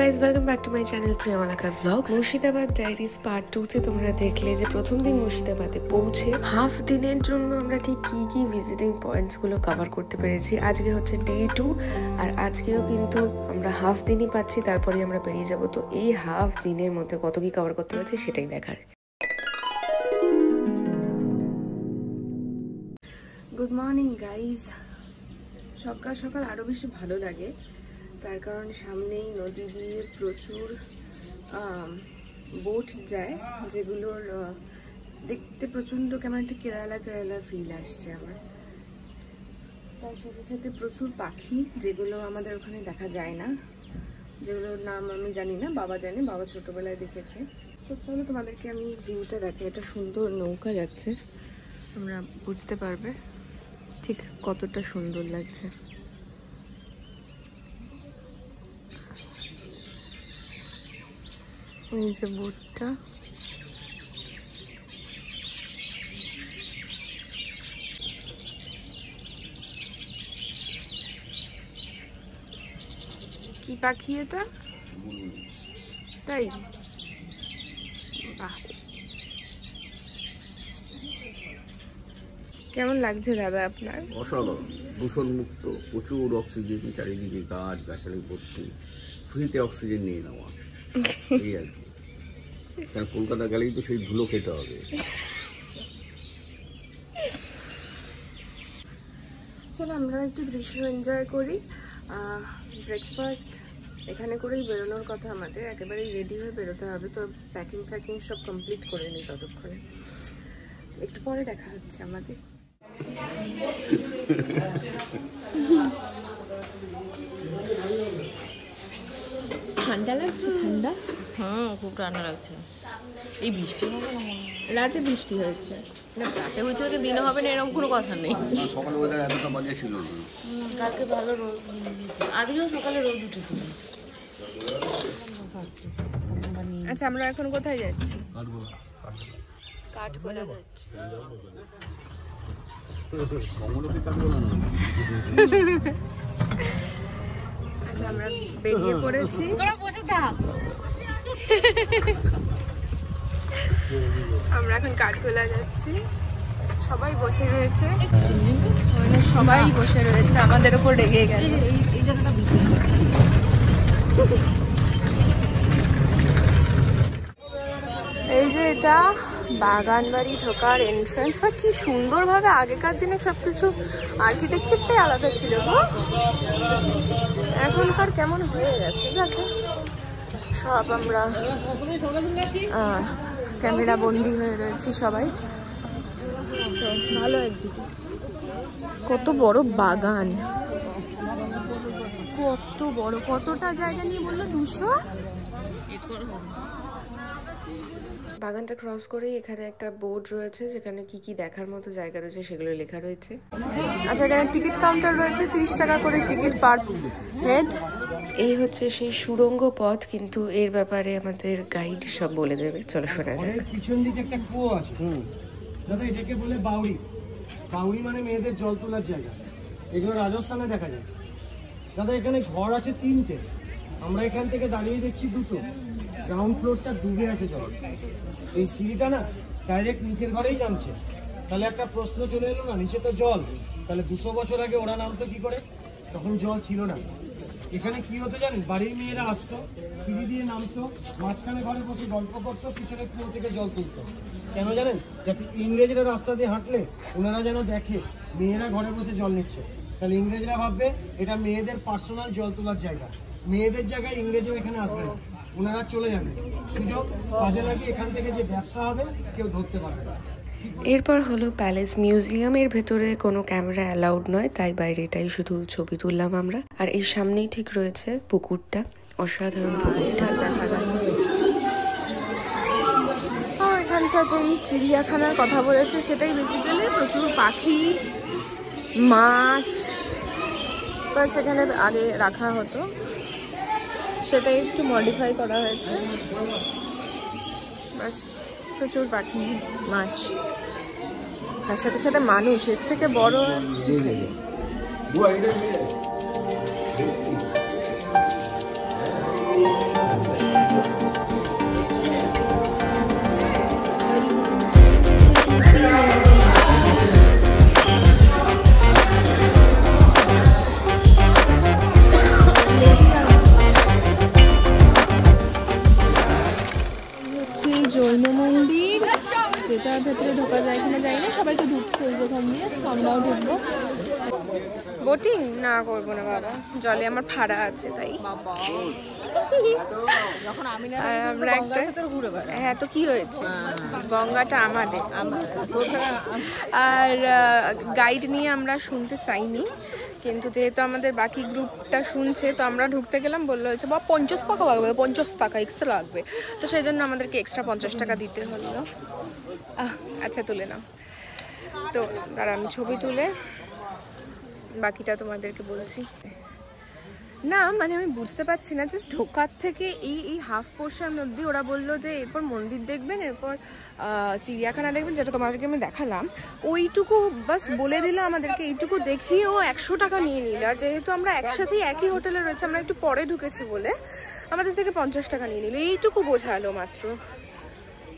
Guys, welcome back to my channel Priyamalakar vlogs. Murshidabad diaries part 2-তে তোমরা দেখলে যে প্রথম দিন মুর্শিদাবাদে পৌঁছে হাফ দিনের জন্য আমরা ঠিক কি কি ভিজিটিং পয়েন্টসগুলো কভার করতে পেরেছি। আজকে হচ্ছে ডে 2 আর আজকেও কিন্তু আমরা হাফ দিনই পাচ্ছি, তারপরেই আমরা বেরিয়ে যাব। তো এই হাফ দিনের মধ্যে কত কি কভার করতে হয়েছে সেটাই দেখার। Good morning guys. সকাল সকাল আরও বেশি ভালো লাগে, তার কারণ সামনেই নদী দিয়ে প্রচুর বোট যায়, যেগুলোর দেখতে প্রচণ্ড কেমন একটা কেরালা ফিল আসছে আমার। তার সাথে সাথে প্রচুর পাখি, যেগুলো আমাদের ওখানে দেখা যায় না, যেগুলোর নাম আমি জানি না, বাবা জানে, বাবা ছোটোবেলায় দেখেছে। তো চলো তোমাদেরকে আমি ভিউটা দেখে, এটা সুন্দর নৌকা যাচ্ছে, তোমরা বুঝতে পারবে ঠিক কতটা সুন্দর লাগছে। এই যে বোটটা, কি পাখি এটা? তাই বাহ, কেমন লাগছে দাদা আপনার? অসাধারণ, দূষণ মুক্ত, প্রচুর অক্সিজেন, চারিদিকে গাছ গাছালি ভর্তি, ফ্রিতে অক্সিজেন নিয়ে নেওয়া, এই আর কি। কারণ কলকাতা গেলেই তো সেই ধুলো খেতে হবে। চলো আমরা একটু দৃশ্য এনজয় করি। ব্রেকফাস্ট এখানে করেই বেরোনোর কথা আমাদের, একেবারেই রেডি হয়ে বেরোতে হবে। তো প্যাকিং সব কমপ্লিট করে নিই, ততক্ষণে একটু পরে দেখা হচ্ছে আমাদের। ঠান্ডা লাগছে? ঠান্ডা, খুব ঠান্ডা লাগছে। এই বৃষ্টি হবে না, রাতে বৃষ্টি হয়েছে না রাতে হয়েছে, দিনে হবে না এরকম কোনো কথা নেই। সকালে ওয়েদার এতটা বাজে ছিল না, কালকে ভালো রোদ, আজকেও সকালে রোদ উঠেছিল। আচ্ছা, আমরা এখন কোথায় যাচ্ছি? কাঠগোলা যাচ্ছি। আচ্ছা, আমরা বেরিয়ে পড়েছি। তোরা বসে থাক। আমরা এখন কাঠগোলা যাচ্ছি, সবাই বসে রয়েছে, সবাই বসে রয়েছে, আমাদের উপর রেগে গেছে। এই জায়গাটা এই যে এটা বাগানবাড়ি ঢোকার এন্ট্রান্স। আর কি সুন্দরভাবে আগেকার দিনে সবকিছু আর্কিটেকচারটাই আলাদা ছিল গো, এখনকার কেমন হয়ে গেছে দেখো। সব আমরা ক্যামেরা বন্দি হয়ে রয়েছি সবাই। তো ভালো একদিকে, কত বড় বাগান, কত বড়, কতটা জায়গা নিয়ে বললো 200। বাগানটা ক্রস করেই এখানে একটা বোর্ড রয়েছে, যেখানে কি কি দেখার মতো জায়গা রয়েছে সেগুলো লেখা রয়েছে। আচ্ছা, এখানে টিকিট কাউন্টার রয়েছে, 30 টাকা করে টিকিট পার হেড। এই হচ্ছে সেই সুড়ঙ্গ পথ, কিন্তু এর ব্যাপারে আমাদের গাইড সব বলে দেবে, চলো শোনা যাক। পিছন দিকে একটা কুয়ো আছে দাদা, এটাকে বলে বাউরি। বাউরি মানে মেয়েদের জল তোলার জায়গা, এগুলো রাজস্থানে দেখা যায় দাদা। এখানে ঘর আছে 3টে, আমরা এখান থেকে দাঁড়িয়ে দেখছি 2টো। গ্রাউন্ড ফ্লোরটা ডুবে আছে জল, এই সিঁড়িটা না ডাইরেক্ট নিচের ঘরেই নামছে। তাহলে একটা প্রশ্ন চলে এলো না, নিচে তো জল, তাহলে 200 বছর আগে ওরা নামতো কি করে? তখন জল ছিল না। এখানে কি হতো জানেন? বাড়ির মেয়েরা আসতো, সিঁড়ি দিয়ে নামতো, মাঝখানে ঘরে বসে গল্প করতো, পিছনে কুয়ো থেকে জল তুলতো। কেন জানেন? যাতে ইংরেজরা রাস্তা দিয়ে হাঁটলে ওনারা যেন দেখে মেয়েরা ঘরে বসে জল নিচ্ছে, তাহলে ইংরেজরা ভাববে এটা মেয়েদের পার্সোনাল জল তোলার জায়গা, মেয়েদের জায়গায় ইংরেজরা এখানে আসবে না, ওনারা চলে যাবে। সুযোগ কাজে লাগিয়ে এখান থেকে যে ব্যবসা হবে কেউ ধরতে পারবে না। এরপর হলো প্যালেস মিউজিয়ামের ভেতরে কোনো ক্যামেরা অ্যালাউড নয়, তাই বাইরেটাই শুধু ছবি তুললাম আমরা। আর এই সামনেই ঠিক রয়েছে পুকুরটা, অসাধারণ পুকুরটা। এখানটা যেই চিড়িয়াখানার কথা বলেছে সেটাই বেসিক্যালি প্রচুর পাখি, মাছ সেখানে আগে রাখা হতো, সেটাই একটু মডিফাই করা হয়েছে, বাস। প্রচুর পাখি, মাছ, তার সাথে সাথে মানুষ, এর থেকে বড় আমরাও ঢুকবো। বোটিং না করবো না বাবা, জলে আমার ফাড়া আছে তাই। আর আমরা একটা হ্যাঁ তো কি হয়েছে, গঙ্গাটা আমাদের। আর গাইড নিয়ে আমরা শুনতে চাইনি, কিন্তু যেহেতু আমাদের বাকি গ্রুপটা শুনছে তো আমরা ঢুকতে গেলাম, বললো হচ্ছে বা 50 টাকা লাগবে, 50 টাকা এক্সট্রা লাগবে, তো সেই জন্য আমাদেরকে এক্সট্রা 50 টাকা দিতে হলো। আচ্ছা তুলে নাও তো, আর আমি ছবি তুলে বাকিটা তোমাদেরকে বলছি। না মানে আমি বুঝতে পারছি না, জাস্ট ঢোকার থেকে এই হাফ পোর্শন অব্দি ওরা বললো যে এরপর মন্দির দেখবেন, এরপর চিড়িয়াখানা দেখবেন, যেটা তোমাদেরকে আমি দেখালাম, ওইটুকু বাস বলে দিল আমাদেরকে। এইটুকু দেখিয়ে ও 100 টাকা নিয়ে নিল। আর যেহেতু আমরা একসাথেই একই হোটেলে রয়েছে, আমরা একটু পরে ঢুকেছি বলে আমাদের থেকে 50 টাকা নিয়ে নিল। এইটুকু বোঝালো মাত্র।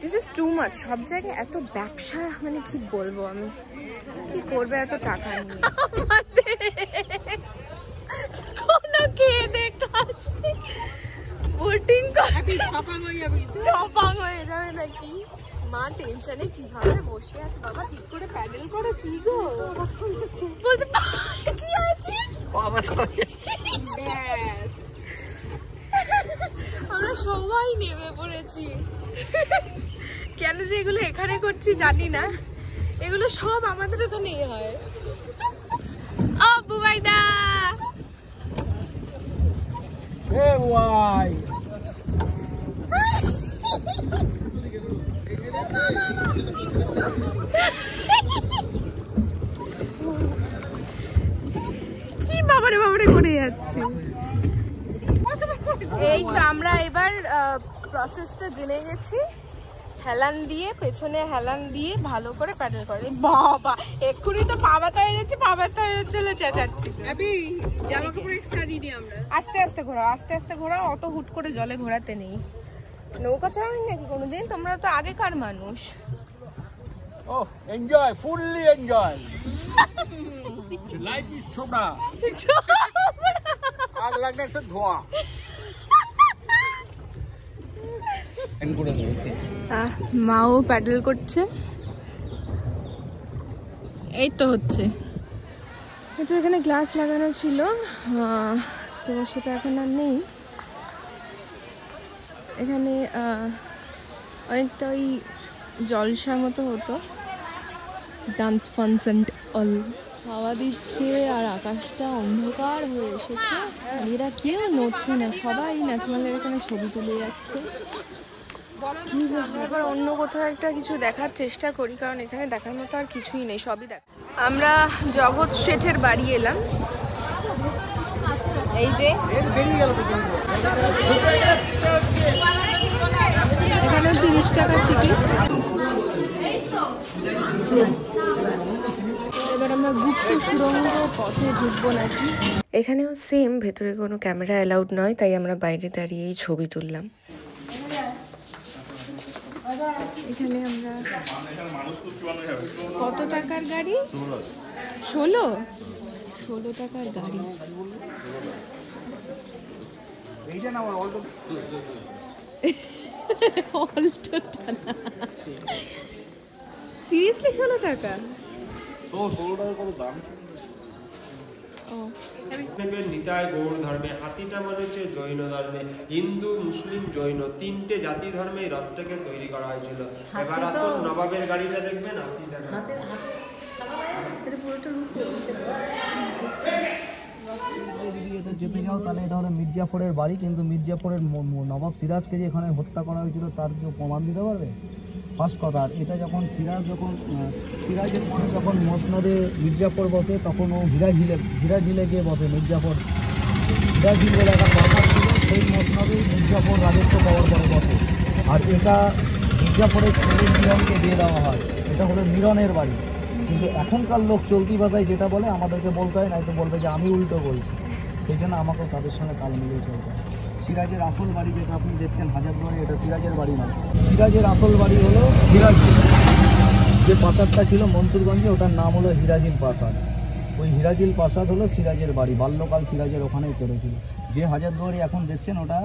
This is too much. সব জায়গায় এত ব্যবসা, মানে কি বলবো, আমি কি করবে এত টাকা নিয়ে। কোনো খেয়ে দেখাচ্ছে বোটিং করতে চপাং হয়ে যাবে নাকি। মা টেনশনে কিভাবে বসে আছে, বাবা ঠিক করে প্যাডেল করো। কি গো বলছে কি আছে, আমরা সবাই নেমে পড়েছি। কেন যে এগুলো এখানে করছি জানি না, এগুলো সব আমাদের ওখানেই হয়। ও বুবাইদা কি বাবারে বাবারে করে যাচ্ছে। এই তো আমরা এবার প্রসেসটা জেনে গেছি। হেলান দিয়ে, পেছনে হেলান দিয়ে ভালো করে প্যাডেল করে। বাবা এক্ষুনি তো পা ব্যথা হয়ে যাচ্ছে, পা ব্যথা হয়ে চলে চেঁচাচ্ছি। জামা কাপড় এক্সট্রা নিই আমরা। আস্তে আস্তে ঘোরাও, আস্তে আস্তে ঘোরাও, অত হুট করে জলে ঘোরাতে নেই। নৌকা চড়ানি নাকি কোনোদিন? তোমরা তো আগেকার মানুষ। Oh, enjoy, fully enjoy. Life is chopra. आग लगने से धुआं। মাও প্যাডেল করছে, এই তো হচ্ছে। এটা এখানে গ্লাস লাগানো ছিল, তো সেটা এখন আর নেই। এখানে অনেকটা ওই জলসার মতো হতো, ডান্স ফাংশন অল। হাওয়া দিচ্ছে আর আকাশটা অন্ধকার হয়ে এসেছে। এরা কেউ নড়ছে না, সবাই ন্যাচমালের এখানে ছবি তুলে যাচ্ছে। এবার অন্য কোথাও একটা কিছু দেখার চেষ্টা করি, কারণ এখানে দেখার মতো আর কিছুই নেই, সবই দেখ। আমরা জগৎ শেঠের বাড়ি এলাম। এই যে এখানেও 30 টাকার টিকিট। এবার আমরা গুপ্ত সুড়ঙ্গ পথে ঢুকবো নাকি। এখানেও সেম, ভেতরে কোনো ক্যামেরা অ্যালাউড নয়, তাই আমরা বাইরে দাঁড়িয়েই ছবি তুললাম। এখানে আমরা কত টাকার গাড়ি? 16 টাকার গাড়ি। সিরিয়াসলি 16 টাকা? নিতাই গৌড় ধর্মে, হাতিটা মানে হচ্ছে জৈন ধর্মে। হিন্দু, মুসলিম, জৈন তিনটে জাতি ধর্মে এই রথটাকে তৈরি করা হয়েছিল। এবার আসুন নবাবের গাড়িটা দেখবেন, 80 টাকা। যেতে যাও তাহলে এটা হলো মির্জাফরের বাড়ি, কিন্তু মির্জাফরের নবাব সিরাজকে যে এখানে হত্যা করা হয়েছিল তার কেউ প্রমাণ দিতে পারবে? ফার্স্ট কথা। আর এটা যখন সিরাজের পরে যখন মসনদে মির্জাফর বসে, তখন ও হিরাঝিলে গিয়ে বসে। হিরাঝিল বলে একটা প্রাসাদ ছিল, সেই মসনদেই মির্জাফর রাজত্ব পাওয়ার পরে বসে। আর এটা মির্জাফরের ছেলে মিরনকে দিয়ে দেওয়া হয়। এটা হলো মিরনের বাড়ি। কিন্তু এখনকার লোক চলতি ভাষায় যেটা বলে আমাদেরকে বলতে হয়, নয়তো বলবে যে আমি উল্টো বলছি। সেই জন্য আমাকেও তাদের সঙ্গে তাল মিলিয়ে চলতে হয়। সিরাজের আসল বাড়ি যেটা আপনি দেখছেন হাজারদুয়ারে, এটা সিরাজের বাড়ি নয়। সিরাজের আসল বাড়ি হলো হিরাঝিল। যে প্রাসাদটা ছিল মনসুরগঞ্জে, ওটার নাম হলো হিরাঝিল প্রাসাদ। ওই হিরাঝিল প্রাসাদ হলো সিরাজের বাড়ি। বাল্যকাল সিরাজের ওখানেই কেটেছিল। যে হাজারদুয়ারি এখন দেখছেন ওটা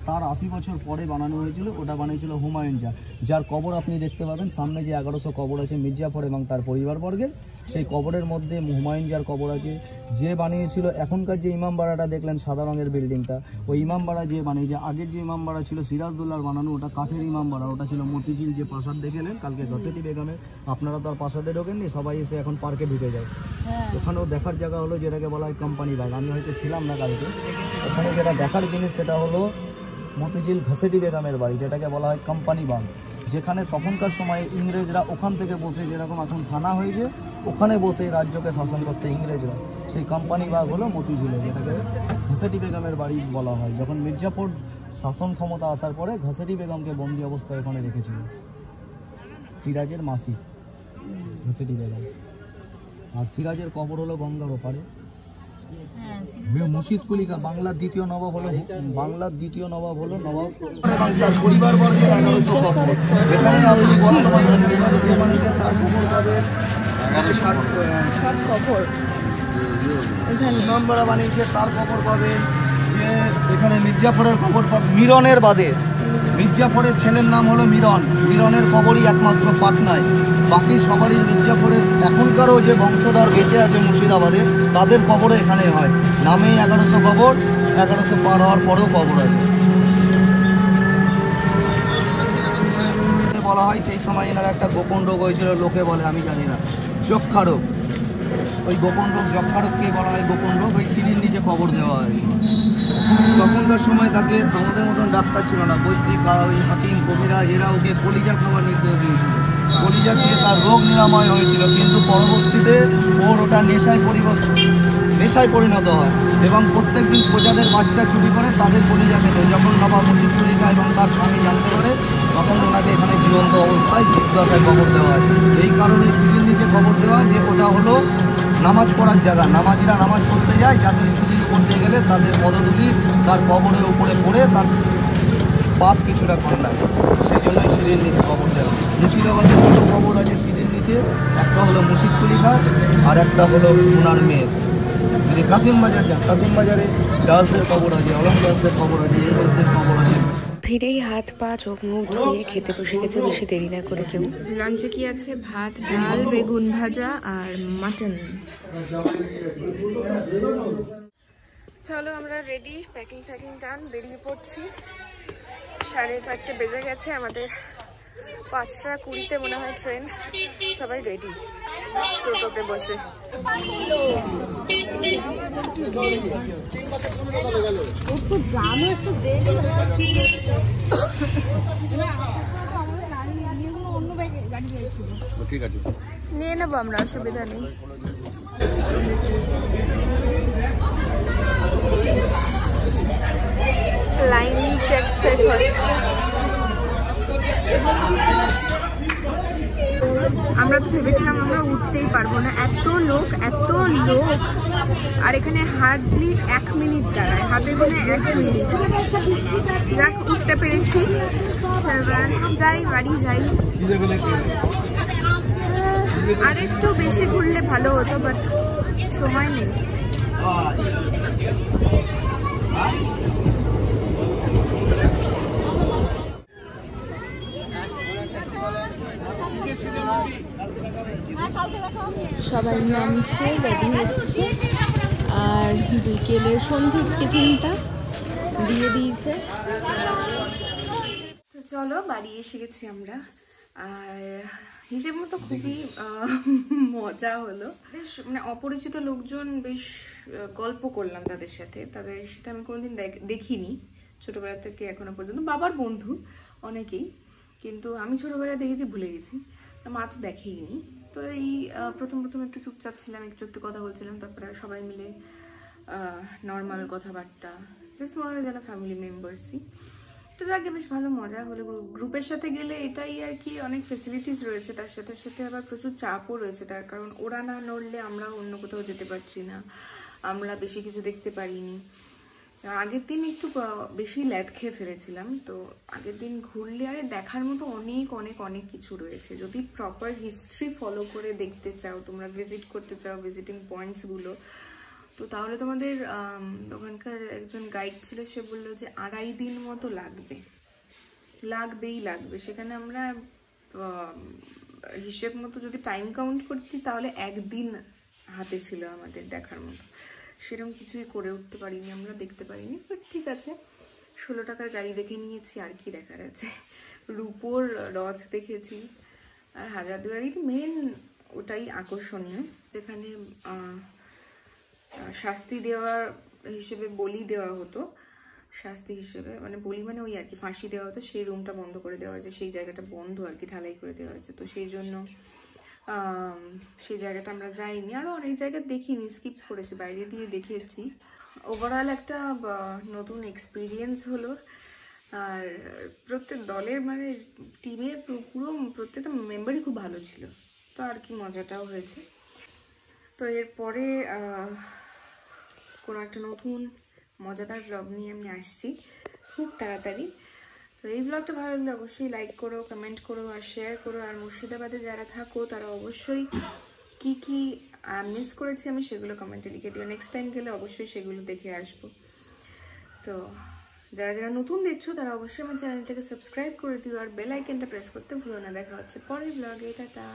তার 80 বছর পরে বানানো হয়েছিল। ওটা বানিয়েছিল হুমায়ুন শাহ, যার কবর আপনি দেখতে পাবেন সামনে যে 1100 কবর আছে মির্জাফর এবং তার পরিবারবর্গের, সেই কবরের মধ্যে হুমায়ুন শাহর কবর আছে। যে বানিয়েছিল এখনকার যে ইমামবাড়াটা দেখলেন সাদা রঙের বিল্ডিংটা, ওই ইমামবাড়া যে বানিয়েছে, আগের যে ইমামবাড়া ছিল সিরাজদৌল্লার বানানো, ওটা কাঠের ইমামবাড়া, ওটা ছিল মতিঝিল যে প্রাসাদ দেখলেন কালকে ঘসেটি বেগমের। আপনারা তো আর প্রাসাদে ঢোকেননি, সবাই এসে এখন পার্কে ঢুকে যায়। ওখানেও দেখার জায়গা হলো যেটাকে বলা হয় কোম্পানি বাগ। আমি হয়তো ছিলাম না কালকে, ওখানে যেটা দেখার জিনিস সেটা হলো মতিঝিল ঘসেটি বেগমের বাড়ি, যেটাকে বলা হয় কোম্পানি বাগ, যেখানে তখনকার সময়ে ইংরেজরা ওখান থেকে বসে, যেরকম এখন থানা হয়েছে, ওখানে বসে রাজ্যকে শাসন করতে ইংরেজরা। সেই কোম্পানি বাগ হলো মতিঝিলে, যেটাকে ঘসেটি বেগমের বাড়ি বলা হয়। যখন মির্জাফর শাসন ক্ষমতা আসার পরে ঘসেটি বেগমকে বন্দি অবস্থায় ওখানে রেখেছিল সিরাজের মাসি ঘসেটি বেগম। আর সিরাজের কবর হলো গঙ্গার ওপারে। মুর্শিদ কুলিকা বাংলার দ্বিতীয় নবাব হলো নবাব এবং তার পরিবারবর্গের 1100 কবর। এখানে আপনি বর্তমানে তার কবর পাবেন 1160 কবর। ইমামবাড়া বানিয়েছে তার কবর পাবেন। যে এখানে মির্জাফরের কবর পাবেন মিরনের বাদে, মির্জাফরের ছেলের নাম হলো মিরনের কবরই একমাত্র পাটনায়। বাকি সবারই মির্জাফরের এখনকারও যে বংশধর বেঁচে আছে মুর্শিদাবাদে, তাদের কবরও এখানে হয়। নামেই 1100 কবর, 1100 পার হওয়ার পরেও কবর আছে। বলা হয় সেই সময় এনার একটা গোপন রোগ হয়েছিল, লোকে বলে, আমি জানি না, যক্ষা রোগ। ওই গোপন রোগ, যক্ষা রোগকে বলা হয় গোপন রোগ। ওই সিঁড়ির নিচে কবর দেওয়া হয়। তখনকার সময় তাকে আমাদের মতন ডাক্তার ছিল না, বৈদিক হাকিম কবিরা, এরা ওকে কলিজা খাওয়ার নির্দেশ দিয়েছিল। কলিজা খেয়ে তার রোগ নিরাময় হয়েছিল, কিন্তু পরবর্তীতে ওর ওটা নেশায় পরিণত হয় এবং প্রত্যেকদিন প্রজাদের বাচ্চা চুরি করে তাদের কলিজা খেত। যখন নবাব মুর্শিদ কুলিকা এবং তার স্বামী জানতে পারে, তখন ওনাকে এখানে জীবন্ত অবস্থায় জীবদশায় কবর দেওয়া হয়। এই কারণে সিঁড়ির নিচে কবর দেওয়া, যে ওটা হলো নামাজ পড়ার জায়গা। নামাজিরা নামাজ পড়তে যায়, যাদের সিঁড়ি পড়তে গেলে তাদের পদগুলি তার কবরের উপরে পড়ে তার পাপ কিছুটা কম লাগে, সেই জন্যই সিঁড়ির নিচে কবর দেওয়া। মুর্শিদাবাদের দুটো কবর আছে সিঁড়ির নিচে, একটা হলো মুর্শিদ কুলিকা আর একটা হলো ওনার মেয়ের। যদি কাসিম বাজার যান, কাসিম বাজারে দাসদের কবর আছে, অলম দাসদের কবর আছে, ইংরেজদের কবর আছে। ভিড়েই হাত পা চোখ মুখ ধুয়ে খেতে বসে গেছে, বেশি দেরি না করে কেউ। লাঞ্চে কি আছে? ভাত, ডাল, বেগুন ভাজা আর মাটন। চলো আমরা রেডি, প্যাকিং ডান, বেরিয়ে পড়ছি। 4:30 বেজে গেছে, আমাদের 5:20 মনে হয় ট্রেন। সবাই রেডি টোটোতে বসে। ঠিক আছে, নিয়ে নেবো আমরা, অসুবিধা নেই। লাইন চেক হচ্ছে। আমরা তো ভেবেছিলাম আমরা উঠতেই পারবো না, এত লোক। আর এখানে হার্ডলি 1 মিনিট দাঁড়ায়, হাতে গোনে 1 মিনিট। যাক, উঠতে পেরেছি। এবার যাই, বাড়ি যাই। আর একটু বেশি ঘুরলে ভালো হতো, বাট সময় নেই। সবাই নামছে, রেডি হচ্ছে, আর বিকেলের সন্ধ্যের টিফিনটা দিয়ে দিয়েছে। তো চলো, বাড়ি এসে গেছি আমরা। আর হিসেব মতো খুবই মজা হলো। বেশ মানে অপরিচিত লোকজন, বেশ গল্প করলাম তাদের সাথে আমি কোনোদিন দেখিনি ছোটবেলা থেকে এখনো পর্যন্ত। বাবার বন্ধু অনেকেই, কিন্তু আমি ছোটবেলায় দেখেছি, ভুলে গেছি। মা তো দেখেইনি। তো এই প্রথম একটু চুপচাপ ছিলাম, একটু কথা বলছিলাম, তারপরে সবাই মিলে নর্মাল কথাবার্তা, বেশ মনে হয় যেন ফ্যামিলি মেম্বার্সই। তো যাকে বেশ ভালো মজা হলো। গ্রুপের সাথে গেলে এটাই আর কি, অনেক ফেসিলিটিস রয়েছে, তার সাথে আবার প্রচুর চাপও রয়েছে, তার কারণ ওরা না নড়লে আমরা অন্য কোথাও যেতে পারছি না, আমরা বেশি কিছু দেখতে পারিনি। আগের দিন একটু বেশি ল্যাদ খেয়ে ফেলেছিলাম, তো আগের দিন ঘুরলে আরে দেখার মতো অনেক কিছু রয়েছে। যদি প্রপার হিস্ট্রি ফলো করে দেখতে চাও, তোমরা ভিজিট করতে চাও ভিজিটিং পয়েন্টসগুলো, তো তাহলে তোমাদের ওখানকার একজন গাইড ছিল, সে বললো যে 2.5 দিন মতো লাগবেই। সেখানে আমরা হিসেব মতো যদি টাইম কাউন্ট করছি তাহলে 1 দিন হাতে ছিল আমাদের দেখার মতো। সেরকম কিছুই করে উঠতে পারিনি আমরা, দেখতে পারিনি। বাট ঠিক আছে, 16 টাকার গাড়ি দেখে নিয়েছি, আর কি দেখার আছে। রূপোর রথ দেখেছি, আর হাজারদুয়ারির মেন ওটাই আকর্ষণীয়, যেখানে শাস্তি দেওয়ার হিসেবে বলি দেওয়া হতো, শাস্তি হিসেবে মানে বলি মানে ওই আর কি ফাঁসি দেওয়া হতো। সেই রুমটা বন্ধ করে দেওয়া হয়েছে, সেই জায়গাটা বন্ধ আর কি, ঢালাই করে দেওয়া হয়েছে। তো সেই জন্য সেই জায়গাটা আমরা যাইনি, আরও অনেক জায়গা দেখিনি, স্কিপ করেছি, বাইরে দিয়ে দেখেছি। ওভারঅল একটা নতুন এক্সপিরিয়েন্স হলো। আর প্রত্যেক দলের মানে টিমের পুরো প্রত্যেকটা মেম্বারই খুব ভালো ছিল, তো আর কি মজাটাও হয়েছে। তো এরপরে কোনো একটা নতুন মজাদার ব্লগ নিয়ে আমি আসছি খুব তাড়াতাড়ি। তো এই ব্লগটা ভালো লাগলে অবশ্যই লাইক করো, কমেন্ট করো আর শেয়ার করো। আর মুর্শিদাবাদে যারা থাকো তারা অবশ্যই কি কি মিস করেছি আমি সেগুলো কমেন্টে লিখে দিও। নেক্সট টাইম গেলে অবশ্যই সেগুলো দেখে আসবো। তো যারা যারা নতুন দেখছো তারা অবশ্যই আমার চ্যানেলটাকে সাবস্ক্রাইব করে দিও আর বেল আইকনটা প্রেস করতে ভুলো না। দেখা হচ্ছে পরের ব্লগে, টাটা।